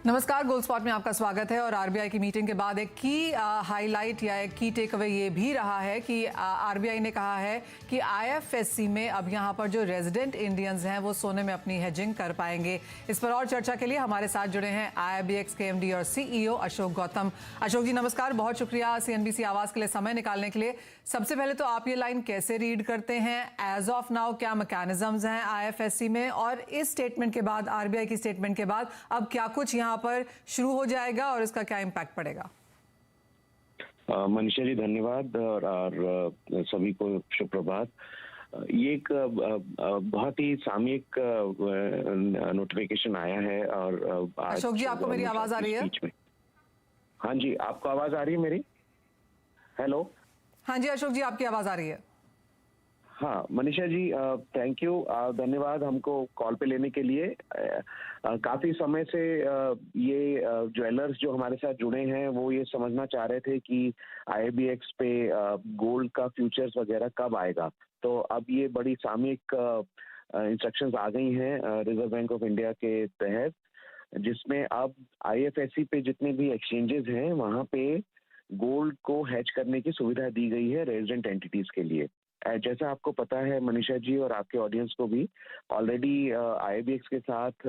नमस्कार, gold spot में आपका स्वागत है। और आरबीआई की मीटिंग के बाद एक की हाईलाइट या एक की टेक अवे ये भी रहा है कि आरबीआई ने कहा है कि आईएफएससी में अब यहाँ पर जो रेजिडेंट इंडियंस हैं वो सोने में अपनी हेजिंग कर पाएंगे। इस पर और चर्चा के लिए हमारे साथ जुड़े हैं आईआईबीएक्स के एमडी और सीईओ अशोक गौतम। अशोक जी नमस्कार, बहुत शुक्रिया सीएनबीसी आवाज के लिए समय निकालने के लिए। सबसे पहले तो आप ये लाइन कैसे रीड करते हैं? एज ऑफ नाउ क्या मैकेनिज्म्स हैं आईएफएससी में, और इस स्टेटमेंट के बाद, आरबीआई की स्टेटमेंट के बाद अब क्या कुछ यहाँ पर शुरू हो जाएगा और इसका क्या इम्पैक्ट पड़ेगा? मनीषा जी धन्यवाद और सभी को शुभ प्रभात। ये एक बहुत ही सामयिक नोटिफिकेशन आया है और अशोक जी आपको मेरी आवाज आ रही है? हाँ जी, आपको आवाज आ रही है मेरी? हेलो। हाँ जी अशोक जी आपकी आवाज आ रही है। हाँ मनीषा जी, थैंक यू, धन्यवाद हमको कॉल पे लेने के लिए। काफी समय से ये ज्वेलर्स जो हमारे साथ जुड़े हैं वो ये समझना चाह रहे थे कि आईआईबीएक्स पे गोल्ड का फ्यूचर्स वगैरह कब आएगा। तो अब ये बड़ी सामयिक इंस्ट्रक्शंस आ गई हैं रिजर्व बैंक ऑफ इंडिया के तहत, जिसमें अब आईएफएससी पे जितने भी एक्सचेंजेस हैं वहाँ पे गोल्ड को हेज करने की सुविधा दी गई है रेजिडेंट एंटिटीज के लिए। जैसा आपको पता है मनीषा जी और आपके ऑडियंस को भी, ऑलरेडी आईआईबीएक्स के साथ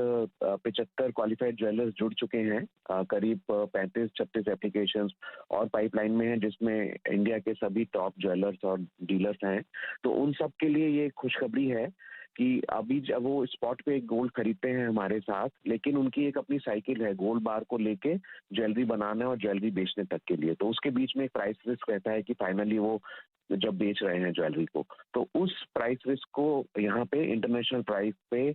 75 क्वालिफाइड ज्वेलर्स जुड़ चुके हैं। करीब 35-36 एप्लीकेशंस और पाइपलाइन में हैं, जिसमें इंडिया के सभी टॉप ज्वेलर्स और डीलर्स हैं। तो उन सब के लिए ये खुशखबरी है कि अभी जब वो स्पॉट पे गोल्ड खरीदते हैं हमारे साथ, लेकिन उनकी एक अपनी साइकिल है गोल्ड बार को लेके ज्वेलरी बनाने और ज्वेलरी बेचने तक के लिए। तो उसके बीच में एक प्राइस रिस्क रहता है कि फाइनली वो जब बेच रहे हैं ज्वेलरी को, तो उस प्राइस रिस्क को यहाँ पे इंटरनेशनल प्राइस पे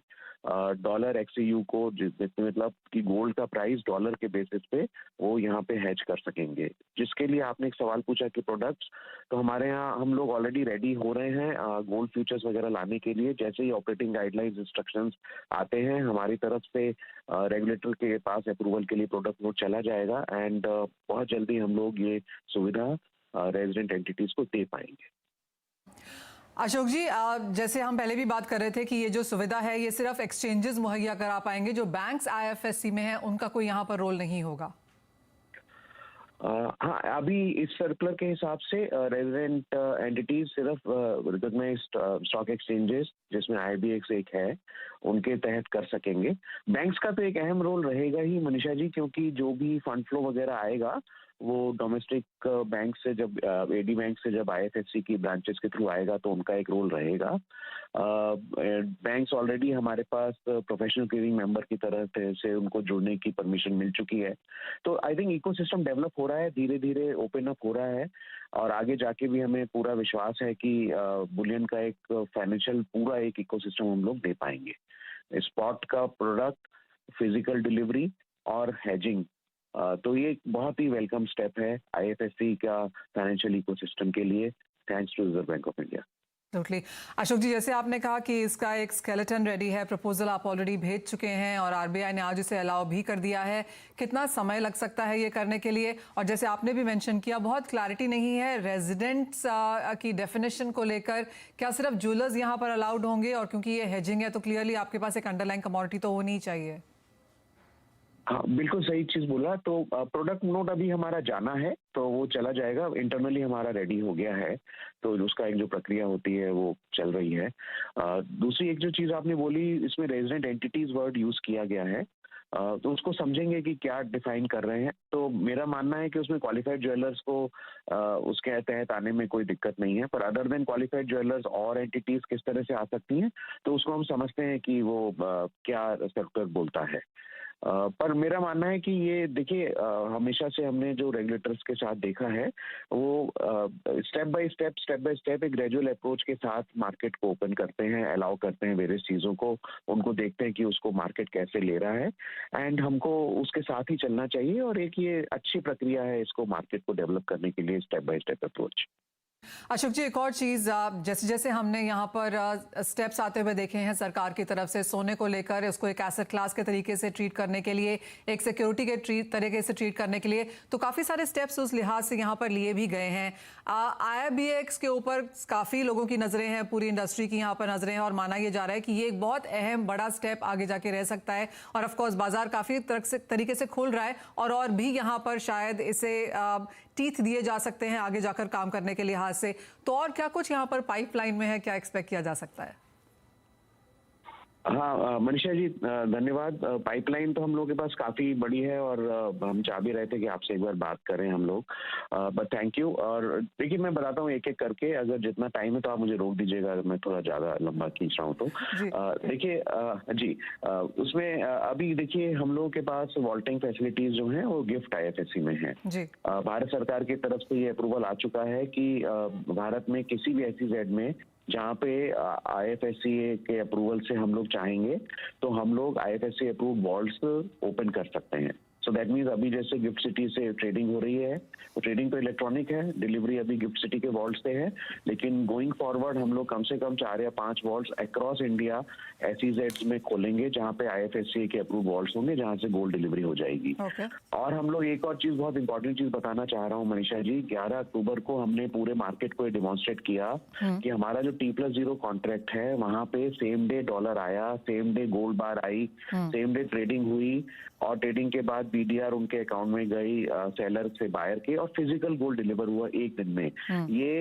डॉलर एक्सयू को, मतलब कि गोल्ड का प्राइस डॉलर के बेसिस पे वो यहाँ पे हेज कर सकेंगे। जिसके लिए आपने एक सवाल पूछा कि प्रोडक्ट्स, तो हमारे यहाँ हम लोग ऑलरेडी रेडी हो रहे हैं गोल्ड फ्यूचर्स वगैरह लाने के लिए। जैसे ही ऑपरेटिंग गाइडलाइंस इंस्ट्रक्शंस आते हैं हमारी तरफ से रेगुलेटर के पास अप्रूवल के लिए प्रोडक्ट नोट चला जाएगा एंड बहुत जल्दी हम लोग ये सुविधा रेजिडेंट एंटिटीज को दे पाएंगे। अशोक जी जैसे हम पहले भी बात कर रहे थे कि ये जो सुविधा है ये सिर्फ एक्सचेंजेस मुहैया करा पाएंगे, जो बैंक्स आईएफएससी में हैं उनका कोई यहाँ पर रोल नहीं होगा। हाँ, अभी इस सर्कुलर के हिसाब से रेजिडेंट एंटिटीज सिर्फ रिकॉग्नाइज्ड स्टॉक एक्सचेंजेस, जिसमें आईबीएक्स एक है, उनके तहत कर सकेंगे। बैंक्स का तो एक अहम रोल रहेगा ही मनीषा जी, क्योंकि जो भी फंड फ्लो वगैरह आएगा वो डोमेस्टिक बैंक से, जब एडी बैंक से जब आईएफएससी की ब्रांचेस के थ्रू आएगा तो उनका एक रोल रहेगा। बैंक्स ऑलरेडी हमारे पास प्रोफेशनल क्लीयरिंग मेंबर की तरह से उनको जुड़ने की परमिशन मिल चुकी है। तो आई थिंक इकोसिस्टम डेवलप हो रहा है, धीरे धीरे ओपन अप हो रहा है और आगे जाके भी हमें पूरा विश्वास है कि बुलियन का एक फाइनेंशियल पूरा एक इकोसिस्टम हम लोग दे पाएंगे। स्पॉट का प्रोडक्ट, फिजिकल डिलीवरी और हेजिंग, तो ये बहुत ही वेलकम स्टेप है आईएफएससी का फाइनेंशियल इकोसिस्टम के लिए। Thanks to Reserve Bank of India. Totally. Ashok ji जैसे आपने कहा कि इसका एक स्केलेटन रेडी है, प्रपोजल आप ऑलरेडी भेज चुके हैं और आरबीआई ने आज इसे अलाउ भी कर दिया है। कितना समय लग सकता है ये करने के लिए? और जैसे आपने भी मेंशन किया, बहुत क्लैरिटी नहीं है रेजिडेंट्स की डेफिनेशन को लेकर। क्या सिर्फ ज्वेलर्स यहाँ पर अलाउड होंगे? और क्योंकि ये हेजिंग है तो क्लियरली आपके पास एक अंडरलाइन कमोडिटी तो होनी ही चाहिए। हाँ बिल्कुल सही चीज बोला। तो प्रोडक्ट नोट अभी हमारा जाना है, तो वो चला जाएगा, इंटरनली हमारा रेडी हो गया है, तो उसका एक जो प्रक्रिया होती है वो चल रही है। दूसरी एक जो चीज आपने बोली, इसमें रेजिडेंट एंटिटीज वर्ड यूज किया गया है, तो उसको समझेंगे कि क्या डिफाइन कर रहे हैं। तो मेरा मानना है कि उसमें क्वालिफाइड ज्वेलर्स को उसके तहत आने में कोई दिक्कत नहीं है, पर अदर देन क्वालिफाइड ज्वेलर्स और एंटिटीज किस तरह से आ सकती हैं, तो उसको हम समझते हैं कि वो क्या सर्कुलर बोलता है। पर मेरा मानना है कि ये देखिए, हमेशा से हमने जो रेगुलेटर्स के साथ देखा है वो स्टेप बाय स्टेप एक ग्रेजुअल अप्रोच के साथ मार्केट को ओपन करते हैं, अलाउ करते हैं वेरियस चीज़ों को, उनको देखते हैं कि उसको मार्केट कैसे ले रहा है एंड हमको उसके साथ ही चलना चाहिए। और एक ये अच्छी प्रक्रिया है इसको मार्केट को डेवलप करने के लिए, step by step approach. Ashok ji, एक और चीज़, जैसे जैसे हमने यहाँ पर स्टेप्स आते हुए देखे हैं सरकार की तरफ से सोने को लेकर, उसको एक एसेट क्लास के तरीके से ट्रीट करने के लिए, एक सिक्योरिटी के तरीके से ट्रीट करने के लिए, तो काफ़ी सारे स्टेप्स उस लिहाज से यहाँ पर लिए भी गए हैं। IIBX के ऊपर काफ़ी लोगों की नज़रें हैं, पूरी इंडस्ट्री की यहाँ पर नज़रें हैं, और माना यह जा रहा है कि ये एक बहुत अहम बड़ा स्टेप आगे जाके रह सकता है। और ऑफकोर्स बाजार काफ़ी तरीके से खुल रहा है, और भी यहाँ पर शायद इसे टीथ दिए जा सकते हैं आगे जाकर काम करने के लिहाज से। तो और क्या कुछ यहाँ पर पाइपलाइन में है, क्या एक्सपेक्ट किया जा सकता है? हाँ मनीषा जी, धन्यवाद। पाइपलाइन तो हम लोगों के पास काफ़ी बड़ी है, और हम चाह भी रहे थे कि आपसे एक बार बात करें हम लोग, बट थैंक यू। और देखिए, मैं बताता हूँ एक एक करके, अगर जितना टाइम है तो आप मुझे रोक दीजिएगा अगर मैं थोड़ा ज़्यादा लंबा खींच रहा हूँ तो। देखिए जी, उसमें अभी देखिए हम लोगों के पास वॉल्टिंग फैसिलिटीज़ जो हैं वो गिफ्ट IFSC में है। भारत सरकार की तरफ से ये अप्रूवल आ चुका है कि भारत में किसी भी SEZ में जहाँ पे IFSC के अप्रूवल से हम लोग चाहेंगे तो हम लोग IFSC अप्रूव्ड वॉल्ट्स ओपन कर सकते हैं। सो दैट मीन्स अभी जैसे गिफ्ट सिटी से ट्रेडिंग हो रही है, वो ट्रेडिंग तो इलेक्ट्रॉनिक है, डिलीवरी अभी गिफ्ट सिटी के वॉल्ट से है, लेकिन गोइंग फॉरवर्ड हम लोग कम से कम 4 या 5 वॉल्ट्स अक्रॉस इंडिया SEZ में खोलेंगे जहाँ पे IFSC के अप्रूव वॉल्ट्स होंगे, जहाँ से गोल्ड डिलीवरी हो जाएगी। और हम लोग एक और चीज, बहुत इंपॉर्टेंट चीज बताना चाह रहा हूँ मनीषा जी, 11 अक्टूबर को हमने पूरे मार्केट को डिमॉन्स्ट्रेट किया कि हमारा जो T+0 कॉन्ट्रैक्ट है वहाँ पे सेम डे डॉलर आया, सेम डे गोल्ड बार आई, सेम डे ट्रेडिंग हुई, और ट्रेडिंग के बाद BDR उनके अकाउंट में गई सेलर से बायर के, और फिजिकल गोल्ड डिलीवर हुआ एक दिन में। ये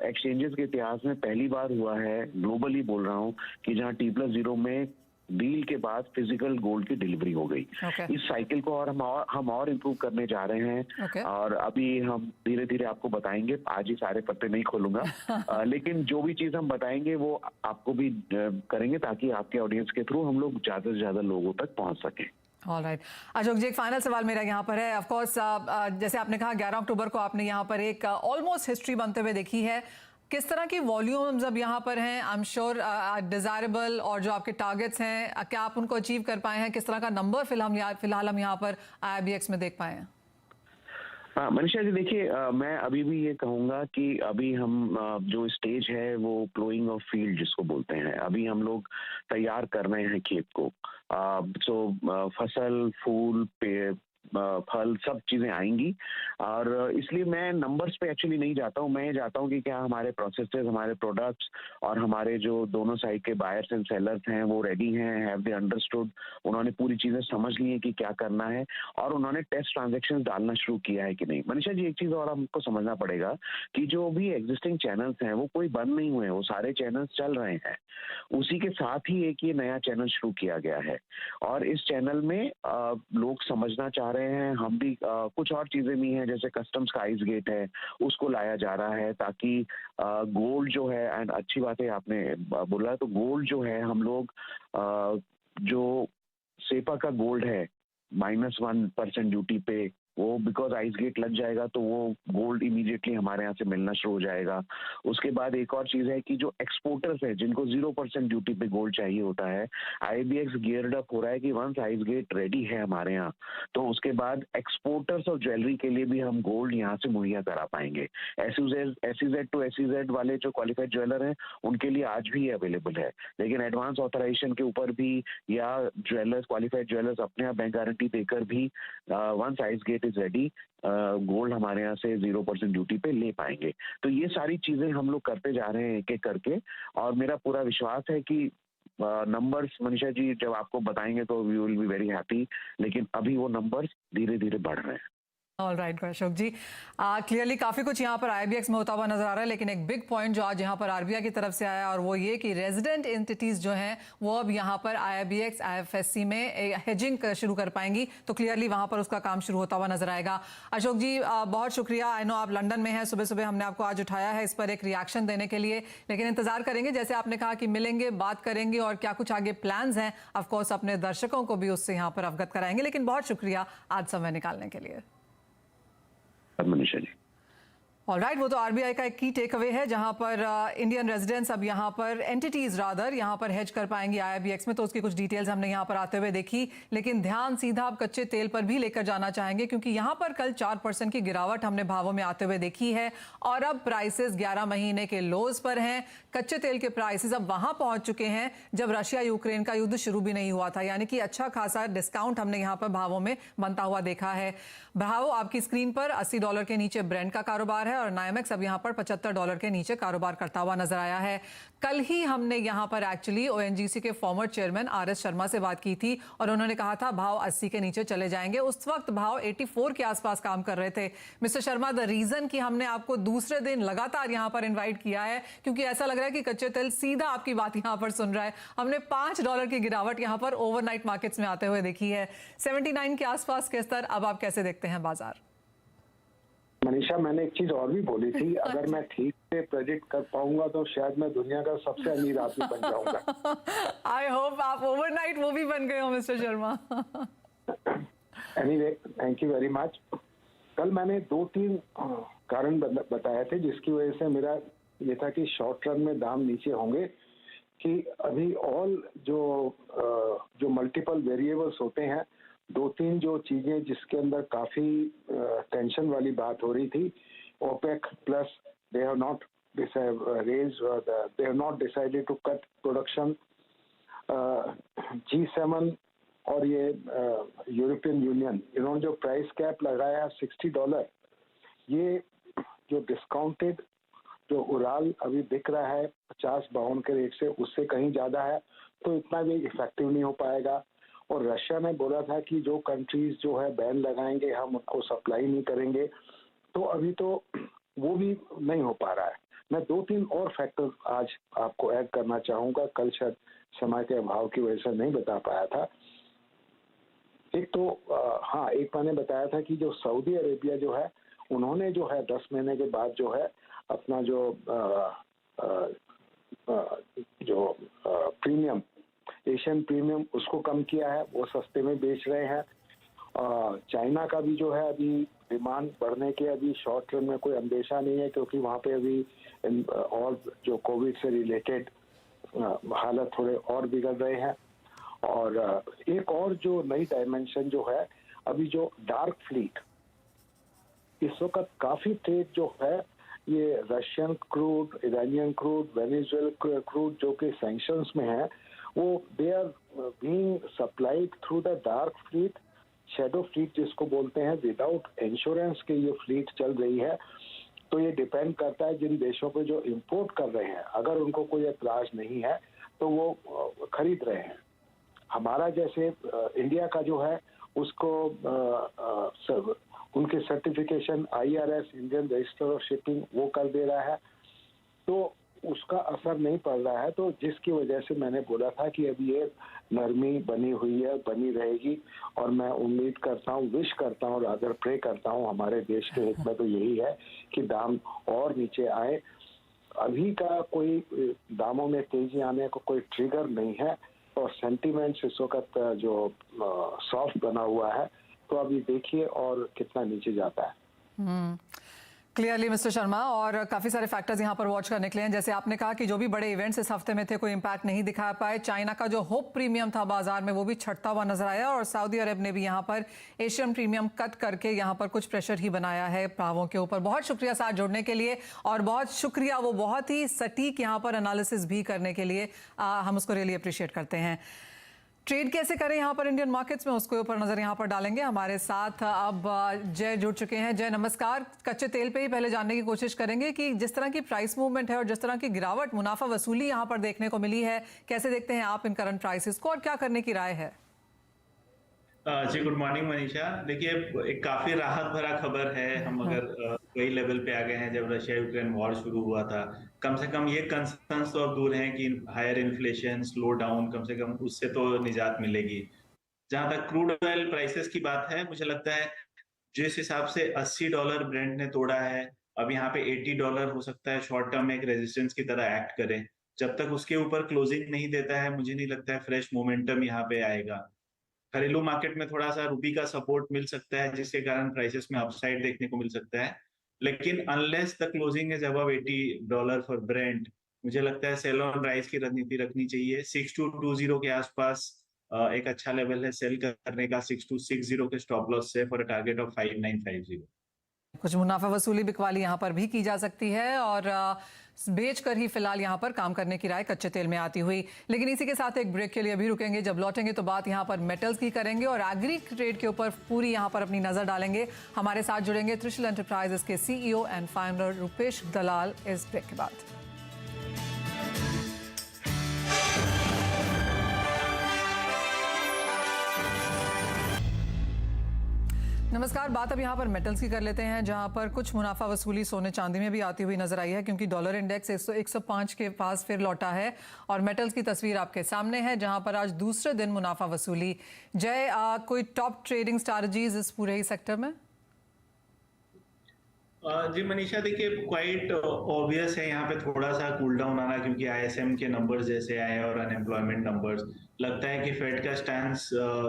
एक्सचेंजेस के इतिहास में पहली बार हुआ है, ग्लोबली बोल रहा हूँ, कि जहाँ T+0 में डील के बाद फिजिकल गोल्ड की डिलीवरी हो गई। इस साइकिल को और हम और इम्प्रूव करने जा रहे हैं, और अभी हम धीरे धीरे आपको बताएंगे। आज ही सारे पत्ते नहीं खोलूंगा लेकिन जो भी चीज हम बताएंगे वो आपको भी करेंगे, ताकि आपके ऑडियंस के थ्रू हम लोग ज्यादा से ज्यादा लोगों तक पहुंच सके। ऑलराइट अशोक जी, एक फाइनल सवाल मेरा यहाँ पर है। ऑफ कोर्स जैसे आपने कहा 11 अक्टूबर को आपने यहाँ पर एक ऑलमोस्ट हिस्ट्री बनते हुए देखी है। किस तरह की वॉल्यूम्स अब यहाँ पर हैं, आई एम श्योर डिजायरेबल, और जो आपके टारगेट्स हैं क्या आप उनको अचीव कर पाए हैं? किस तरह का नंबर फिलहाल हम यहाँ पर IIBX में देख पाए हैं? मनीषा जी, देखिए, मैं अभी भी ये कहूँगा कि अभी हम जो स्टेज है वो प्लोइंग ऑफ फील्ड जिसको बोलते हैं, अभी हम लोग तैयार कर रहे हैं खेत को। फसल, फूल, फल, सब चीजें आएंगी, और इसलिए मैं नंबर्स पे एक्चुअली नहीं जाता हूँ। मैं ये जाता हूँ कि क्या हमारे प्रोसेसेस, हमारे प्रोडक्ट्स और हमारे जो दोनों साइड के बायर्स एंड सेलर्स हैं वो रेडी हैं, हैव दे अंडरस्टूड, उन्होंने पूरी चीजें समझ ली है कि क्या करना है, और उन्होंने टेस्ट ट्रांजेक्शन डालना शुरू किया है कि नहीं। मनीषा जी, एक चीज और हमको समझना पड़ेगा कि जो भी एग्जिस्टिंग चैनल्स हैं वो कोई बंद नहीं हुए, वो सारे चैनल्स चल रहे हैं। उसी के साथ ही एक ये नया चैनल शुरू किया गया है, और इस चैनल में लोग समझना चाह रहे हैं, हम भी कुछ और चीजें भी हैं, जैसे कस्टम्स का आइस गेट है उसको लाया जा रहा है, ताकि गोल्ड जो है, एंड अच्छी बात है आपने बोला, तो गोल्ड जो है हम लोग जो सेपा का गोल्ड है -1% ड्यूटी पे, वो बिकॉज आइस गेट लग जाएगा तो वो गोल्ड इमीडिएटली हमारे यहाँ से मिलना शुरू हो जाएगा। उसके बाद एक और चीज है कि जो एक्सपोर्टर्स है जिनको 0% ड्यूटी पे गोल्ड चाहिए होता है, IIBX गियर्ड अप हो रहा है कि वंस आइस गेट रेडी है हमारे यहाँ, तो उसके बाद एक्सपोर्टर्स और ज्वेलरी के लिए भी हम गोल्ड यहाँ से मुहैया करा पाएंगे। SEZ टू SEZ वाले जो क्वालिफाइड ज्वेलर हैं उनके लिए आज भी ये अवेलेबल है, लेकिन एडवांस ऑथराइजेशन के ऊपर भी, या ज्वेलर्स, क्वालिफाइड ज्वेलर्स अपने यहाँ बैंक गारंटी देकर भी once ice gate is ready, gold हमारे यहाँ से 0% ड्यूटी पे ले पाएंगे। तो ये सारी चीजें हम लोग करते जा रहे हैं एक एक करके, और मेरा पूरा विश्वास है कि नंबर्स मनीषा जी जब आपको बताएंगे तो we will be very happy, लेकिन अभी वो नंबर्स धीरे धीरे बढ़ रहे हैं। All right Ashok ji, clearly काफ़ी कुछ यहाँ पर IIBX में होता हुआ नजर आ रहा है, लेकिन एक बिग पॉइंट जो आज यहाँ पर RBI की तरफ से आया, और वो ये कि रेजिडेंट एंटिटीज जो हैं वो अब यहाँ पर IIBX IFSC में हेजिंग शुरू कर पाएंगी, तो क्लियरली वहाँ पर उसका काम शुरू होता हुआ नजर आएगा। अशोक जी बहुत शुक्रिया। आई नो आप लंदन में हैं, सुबह सुबह हमने आपको आज उठाया है इस पर एक रिएक्शन देने के लिए, लेकिन इंतजार करेंगे, जैसे आपने कहा कि मिलेंगे, बात करेंगे, और क्या कुछ आगे प्लान्स हैं ऑफकोर्स अपने दर्शकों को भी उससे यहाँ पर अवगत कराएंगे। लेकिन बहुत शुक्रिया आज समय निकालने के लिए मनीषा जी। ऑलराइट, वो तो आरबीआई का एक की टेक अवे है जहां पर इंडियन रेजिडेंट्स अब यहां पर एंटिटीज रादर यहां पर हेज कर पाएंगे आईआईबीएक्स में, तो उसकी कुछ डिटेल्स हमने यहां पर आते हुए देखी। लेकिन ध्यान सीधा अब कच्चे तेल पर भी लेकर जाना चाहेंगे, क्योंकि यहां पर कल 4% की गिरावट हमने भावों में आते हुए देखी है और अब प्राइसेस 11 महीने के लोज पर हैं। कच्चे तेल के प्राइसेस अब वहां पहुंच चुके हैं जब रशिया यूक्रेन का युद्ध शुरू भी नहीं हुआ था, यानी कि अच्छा खासा डिस्काउंट हमने यहां पर भावों में बनता हुआ देखा है। भाव आपकी स्क्रीन पर $80 के नीचे ब्रेंट का कारोबार है और नाइमेक्स अब यहां पर $75 के नीचे कारोबार करता हुआ नजर आया है। कल ही हमने यहां पर एक्चुअली ओएनजीसी के फॉर्मर चेयरमैन आरएस शर्मा से बात की थी और उन्होंने कहा था भाव 80 के नीचे चले जाएंगे। उस वक्त भाव 84 के आसपास काम कर रहे थे। मिस्टर शर्मा, द रीजन कि हमने आपको दूसरे दिन लगातार यहां पर इन्वाइट किया है क्योंकि ऐसा लग रहा है कि कच्चे तेल सीधा आपकी बात यहां पर सुन रहा है। हमने $5 की गिरावट यहां पर ओवरनाइट मार्केट्स में आते हुए देखी है। 79 के आसपास के स्तर अब आप कैसे देखते हैं बाजार? मनीषा, मैंने एक चीज और भी बोली थी, अगर मैं ठीक से प्रेडिक्ट कर पाऊंगा तो शायद मैं दुनिया का सबसे अमीर आदमी बन जाऊंगा। आई होप आप ओवरनाइट वो भी बन गए हो mister Sharma. Anyway, thank you very much. कल मैंने 2-3 कारण बताए थे जिसकी वजह से मेरा ये था कि शॉर्ट रन में दाम नीचे होंगे, कि अभी ऑल जो मल्टीपल वेरिएबल्स होते हैं, 2-3 जो चीजें जिसके अंदर काफी टेंशन वाली बात हो रही थी, OPEC plus they have not decided to cut production, G7 और ये यूरोपियन यूनियन, इन्होंने जो प्राइस कैप लगाया $60, ये जो डिस्काउंटेड जो उराल अभी बिक रहा है 50-52 के रेट से, उससे कहीं ज्यादा है, तो इतना भी इफेक्टिव नहीं हो पाएगा। और रशिया ने बोला था कि जो कंट्रीज जो है बैन लगाएंगे हम उनको सप्लाई नहीं करेंगे, तो अभी तो वो भी नहीं हो पा रहा है। मैं 2-3 और फैक्टर आज आपको ऐड करना चाहूंगा, कल शायद समय के अभाव की वजह से नहीं बता पाया था। एक तो एक मैंने बताया था कि जो सऊदी अरेबिया जो है, उन्होंने जो है 10 महीने के बाद जो है अपना जो प्रीमियम, एशियन प्रीमियम, उसको कम किया है, वो सस्ते में बेच रहे हैं। चाइना का भी जो है अभी डिमांड बढ़ने के अभी शॉर्ट रन में कोई अंदेशा नहीं है, क्योंकि वहाँ पे अभी और जो कोविड से रिलेटेड हालत थोड़े और बिगड़ रहे हैं। और एक और जो नई डायमेंशन जो है, अभी जो डार्क फ्लीट, इस वक्त काफी ट्रेड जो है ये Russian crude, Iranian crude, Venezuela crude जो कि सैंक्शंस में है, वो they are being supplied through the dark fleet, shadow fleet जिसको बोलते हैं, विदाउट इंश्योरेंस के ये फ्लीट चल रही है। तो ये डिपेंड करता है जिन देशों पे जो इंपोर्ट कर रहे हैं, अगर उनको कोई एतराज नहीं है तो वो खरीद रहे हैं। हमारा जैसे इंडिया का जो है उसको उनके certification IRS, Indian register of shipping, वो कर दे रहा है, तो उसका असर नहीं पड़ रहा है। तो जिसकी वजह से मैंने बोला था कि अभी ये नरमी बनी हुई है, बनी रहेगी, और मैं उम्मीद करता हूँ, विश करता हूँ, रादर प्रे करता हूँ, हमारे देश के हित में तो यही है कि दाम और नीचे आए। अभी का कोई दामों में तेजी आने को कोई ट्रिगर नहीं है, और सेंटीमेंट्स इस वक्त जो सॉफ्ट बना हुआ है, तो अभी देखिए और कितना नीचे जाता है। क्लियरली मिस्टर शर्मा, और काफ़ी सारे फैक्टर्स यहाँ पर वॉच करने के लिए हैं। जैसे आपने कहा कि जो भी बड़े इवेंट्स इस हफ्ते में थे कोई इम्पैक्ट नहीं दिखा पाए। चाइना का जो होप प्रीमियम था बाजार में वो भी छटता हुआ नजर आया, और सऊदी अरब ने भी यहाँ पर एशियन प्रीमियम कट करके यहाँ पर कुछ प्रेशर ही बनाया है भावों के ऊपर। बहुत शुक्रिया साथ जुड़ने के लिए, और बहुत शुक्रिया वो बहुत ही सटीक यहाँ पर एनालिसिस भी करने के लिए, हम उसको रियली अप्रिशिएट करते हैं। ट्रेड कैसे करें यहाँ पर इंडियन मार्केट्स में, उसके ऊपर नजर यहाँ पर डालेंगे। हमारे साथ अब जय जुड़ चुके हैं। जय नमस्कार। कच्चे तेल पे ही पहले जानने की कोशिश करेंगे कि जिस तरह की प्राइस मूवमेंट है और जिस तरह की गिरावट, मुनाफा वसूली यहाँ पर देखने को मिली है, कैसे देखते हैं आप इन करंट प्राइसेस को और क्या करने की राय है? जी गुड मॉर्निंग मनीषा। देखिए, एक काफी राहत भरा खबर है। हम अगर वही लेवल पे आ गए हैं जब रशिया यूक्रेन वॉर शुरू हुआ था। कम से कम ये कंसर्न्स तो अब दूर हैं कि हायर इन्फ्लेशन, स्लो डाउन, कम से कम उससे तो निजात मिलेगी। जहां तक क्रूड ऑयल प्राइसेस की बात है, मुझे लगता है जिस हिसाब से $80 ब्रेंट ने तोड़ा है, अब यहाँ पे $80 हो सकता है शॉर्ट टर्म में एक रेजिस्टेंस की तरह एक्ट करे। जब तक उसके ऊपर क्लोजिंग नहीं देता है, मुझे नहीं लगता है फ्रेश मोमेंटम यहाँ पे आएगा। घरेलू मार्केट में थोड़ा सा रुपी का सपोर्ट मिल सकता है, जिसके कारण प्राइसेस में अपसाइड देखने को मिल सकता है। लेकिन unless the closing is above $80 for Brent, मुझे लगता है सेल ऑन राइज की रणनीति रखनी चाहिए। 6220 के आसपास एक अच्छा लेवल है सेल करने का, 6260 के स्टॉप लॉस से फॉर अ टारगेट ऑफ 5950। कुछ मुनाफा वसूली बिकवाली यहाँ पर भी की जा सकती है और बेच कर ही फिलहाल यहाँ पर काम करने की राय कच्चे तेल में आती हुई। लेकिन इसी के साथ एक ब्रेक के लिए अभी रुकेंगे, जब लौटेंगे तो बात यहाँ पर मेटल्स की करेंगे और एग्री ट्रेड के ऊपर पूरी यहाँ पर अपनी नजर डालेंगे। हमारे साथ जुड़ेंगे त्रिशूल एंटरप्राइजेस के CEO एंड फाउंडर रुपेश दलाल इस ब्रेक के बाद। नमस्कार, बात अब यहाँ पर मेटल्स की कर लेते हैं, जहाँ पर कुछ मुनाफा वसूली सोने चांदी में भी आती हुई नजर आई है, क्योंकि डॉलर इंडेक्स 105 के पास फिर लौटा है और मेटल्स की तस्वीर आपके सामने है, जहाँ पर आज दूसरे दिन मुनाफा वसूली। जय, कोई टॉप ट्रेडिंग स्ट्रैटेजीज इस पूरे ही सेक्टर में? जी मनीषा, देखिए क्वाइट ऑब्वियस है यहाँ पे थोड़ा सा कूल डाउन आना, क्योंकि ISM के नंबर्स जैसे आए और अनएम्प्लॉयमेंट नंबर्स, लगता है कि फेड का स्टैंस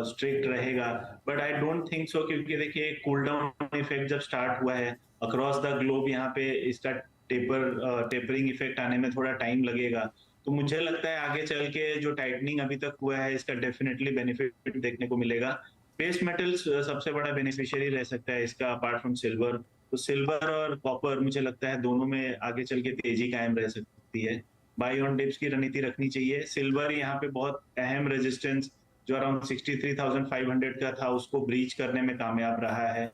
स्ट्रिक्ट रहेगा, but I don't think so, क्योंकि देखिए कूल डाउन इफेक्ट जब स्टार्ट हुआ है अक्रॉस द ग्लोब, यहाँ पे इसका टेपरिंग इफेक्ट आने में थोड़ा टाइम लगेगा। तो मुझे लगता है आगे चल के जो टाइटनिंग अभी तक हुआ है इसका डेफिनेटली बेनिफिट देखने को मिलेगा। बेस मेटल्स सबसे बड़ा बेनिफिशियरी रह सकता है इसका, अपार्ट फ्रॉम सिल्वर। तो सिल्वर और कॉपर मुझे लगता है दोनों में आगे चल के तेजी कायम रह सकती है। बाई ऑन डिप्स की रणनीति रखनी चाहिए। सिल्वर यहाँ पे बहुत अहम रेजिस्टेंस जो अराउंड 63,500 का था उसको ब्रीच करने में कामयाब रहा है,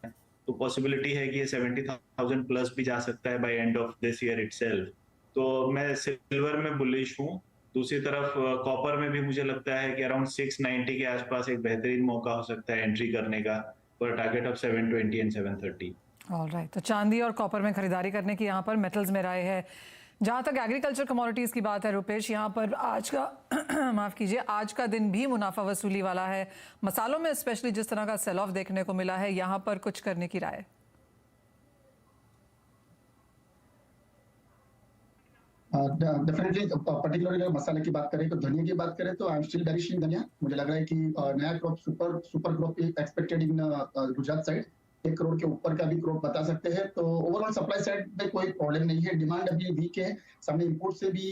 तो पॉसिबिलिटी है कि ये 70,000 प्लस भी जा सकता है by end of this year itself. तो मैं सिल्वर में बुलिश हूँ। दूसरी तरफ कॉपर में भी मुझे लगता है कि अराउंड 690 के आसपास एक बेहतरीन मौका हो सकता है एंट्री करने का, for target of 720 and 730। Alright, तो चांदी और कॉपर में खरीदारी करने की यहाँ पर मेटल्स में राय है। जहाँ तक एग्रीकल्चर कमोडिटीज़ की बात है रुपेश, यहाँ पर आज का माफ़ कीजिए, आज का दिन भी मुनाफा वसूली वाला है। मसालों में स्पेशली जिस तरह का सेल ऑफ देखने को मिला है, यहाँ पर कुछ करने की राय? डेफिनेटली, पर्टिकुलरली अगर मसाले की बात करें तो धनिया की बात करें तो आई एम स्टिल बेरिश इन धनिया। मुझे लग रहा है कि नया crop super crop expected in Gujarat side, 1 crore के ऊपर का भी क्रॉप बता सकते हैं। तो ओवरऑल सप्लाई साइड में कोई प्रॉब्लम नहीं है, डिमांड अभी वीक है। सामने इंपोर्ट से भी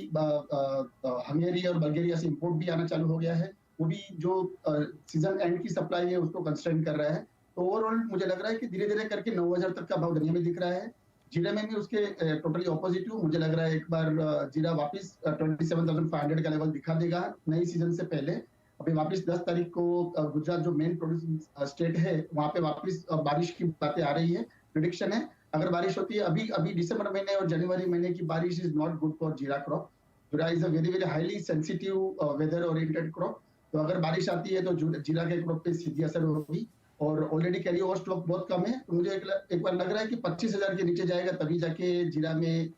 हंगेरी और बल्गेरिया से इंपोर्ट भी आना चालू हो गया है, वो भी जो सीजन एंड की सप्लाई है उसको कंस्ट्रेन कर रहा है। तो ओवरऑल मुझे लग रहा है कि धीरे धीरे करके 9,000 तक का भाव धनिया में दिख रहा है। जीरा में भी उसके टोटली ऑपोजिट हूँ। मुझे लग रहा है एक बार जीरा वापस 27,500 का लेवल दिखा देगा नई सीजन से पहले। अभी वापस 10 तारीख को गुजरात जो मेन प्रोड्यूसिंग स्टेट है वहां पे वापस बारिश की बातें आ रही है, प्रिडिक्शन है। अगर बारिश होती है अभी दिसंबर महीने और जनवरी महीने की बारिश is not good for jeera crop. Jeera is a very very highly sensitive weather oriented crop. तो अगर बारिश आती है तो जीरा के क्रॉप पे सीधी असर होगी और ऑलरेडी कैरी ओवर स्टॉक बहुत कम है। तो मुझे एक बार लग रहा है कि 25,000 के नीचे जाएगा तभी जाके जीरा में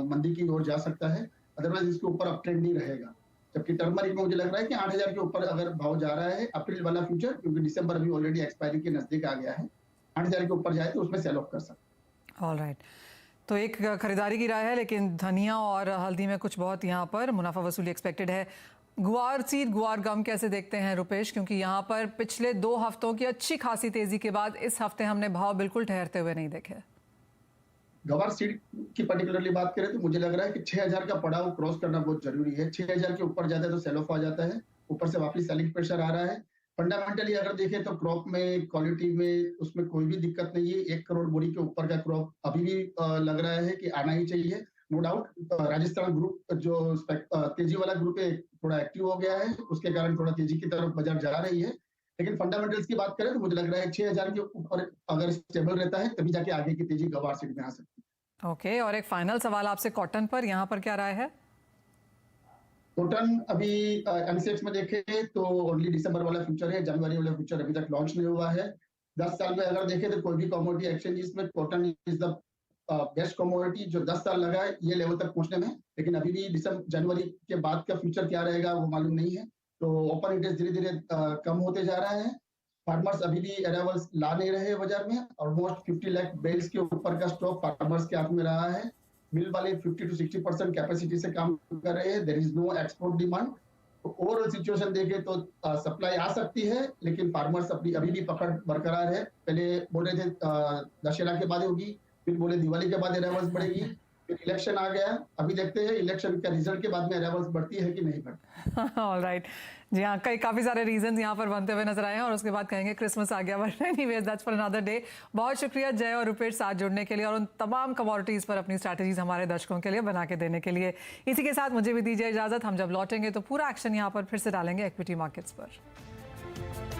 मंदी की ओर जा सकता है, अदरवाइज इसके ऊपर अप ट्रेंड नहीं रहेगा। जबकि टर्मरिक में मुझे लग रहा है कि 8,000 के ऊपर अगर भाव जा रहा है अप्रैल वाला फ्यूचर, क्योंकि दिसंबर अभी ऑलरेडी एक्सपायरी के नजदीक आ गया है, 8,000 के ऊपर जाए तो उसमें सेल ऑफ कर सकते। ऑलराइट, तो एक खरीदारी की राय है, लेकिन धनिया और हल्दी में कुछ बहुत यहाँ पर मुनाफा वसूली एक्सपेक्टेड है। गुआर सीड, गुआर गम कैसे देखते हैं रुपेश? क्योंकि यहाँ पर पिछले 2 हफ्तों की अच्छी खासी तेजी के बाद इस हफ्ते हमने भाव बिल्कुल ठहरते हुए नहीं देखे। गवार सीड की पर्टिकुलरली बात करें तो मुझे लग रहा है कि 6,000 का पड़ाव क्रॉस करना बहुत जरूरी है। 6,000 के ऊपर जाता है तो सेल ऑफ आ जाता है, ऊपर से वापस सेलिंग प्रेशर आ रहा है। फंडामेंटली अगर देखें तो क्रॉप में क्वालिटी में उसमें कोई भी दिक्कत नहीं है। 1 करोड़ बोरी के ऊपर का क्रॉप अभी भी लग रहा है कि आना ही चाहिए, नो डाउट। राजस्थान ग्रुप जो तेजी वाला ग्रुप है थोड़ा एक्टिव हो गया है, उसके कारण थोड़ा तेजी की तरफ बाजार जा रही है। लेकिन फंडामेंटल्स की बात करें तो मुझे लग रहा है 6,000 के ऊपर अगर स्टेबल रहता है तभी जाके आगे की तेजी गवार सीड में आ सकती है। ओके, और एक फाइनल सवाल आपसे कॉटन पर, यहाँ पर क्या राय है? कॉटन अभी एमसीएक्स में देखें तो ओनली दिसंबर वाला फ्यूचर है, जनवरी वाला फ्यूचर अभी तक लॉन्च नहीं हुआ है। 10 साल में अगर देखें तो कोई भी कमोडिटी एक्सचेंज में cotton is the best commodity, जो 10 साल लगा है ये लेवल तक पहुंचने में। लेकिन अभी भी जनवरी के बाद का फ्यूचर क्या रहेगा वो मालूम नहीं है। तो ओपन इंटरेस्ट धीरे धीरे कम होते जा रहा है। फार्मर्स अभी भी अराइवल्स ला नहीं रहे बाजार में। ऑलमोस्ट 50 लाख बेल्स के ऊपर का स्टॉक फार्मर्स के हाथ में रहा है। मिल वाले 50 to 60% कैपेसिटी से काम कर रहे हैं। There is no export demand. तो ओवरऑल सिचुएशन देखें तो सप्लाई आ सकती है, लेकिन फार्मर्स अपनी अभी भी पकड़ बरकरार है। पहले बोल रहे थे दशहरा के बाद होगी, फिर बोले दिवाली के बाद अराइवल्स बढ़ेगी, फिर इलेक्शन आ गया, अभी देखते हैं इलेक्शन के रिजल्ट के बाद में अराइवल्स बढ़ती है कि नहीं बढ़ती। ऑल राइट, जी हाँ, काफ़ी सारे रीजन यहाँ पर बनते हुए नजर आए हैं और उसके बाद कहेंगे क्रिसमस आ गया, but anyways that's for another day. बहुत शुक्रिया जय और रुपेश साथ जुड़ने के लिए और उन तमाम कमोडिटीज़ पर अपनी स्ट्रैटेजीज हमारे दर्शकों के लिए बना के देने के लिए। इसी के साथ मुझे भी दीजिए इजाज़त, हम जब लौटेंगे तो पूरा एक्शन यहाँ पर फिर से डालेंगे इक्विटी मार्केट्स पर।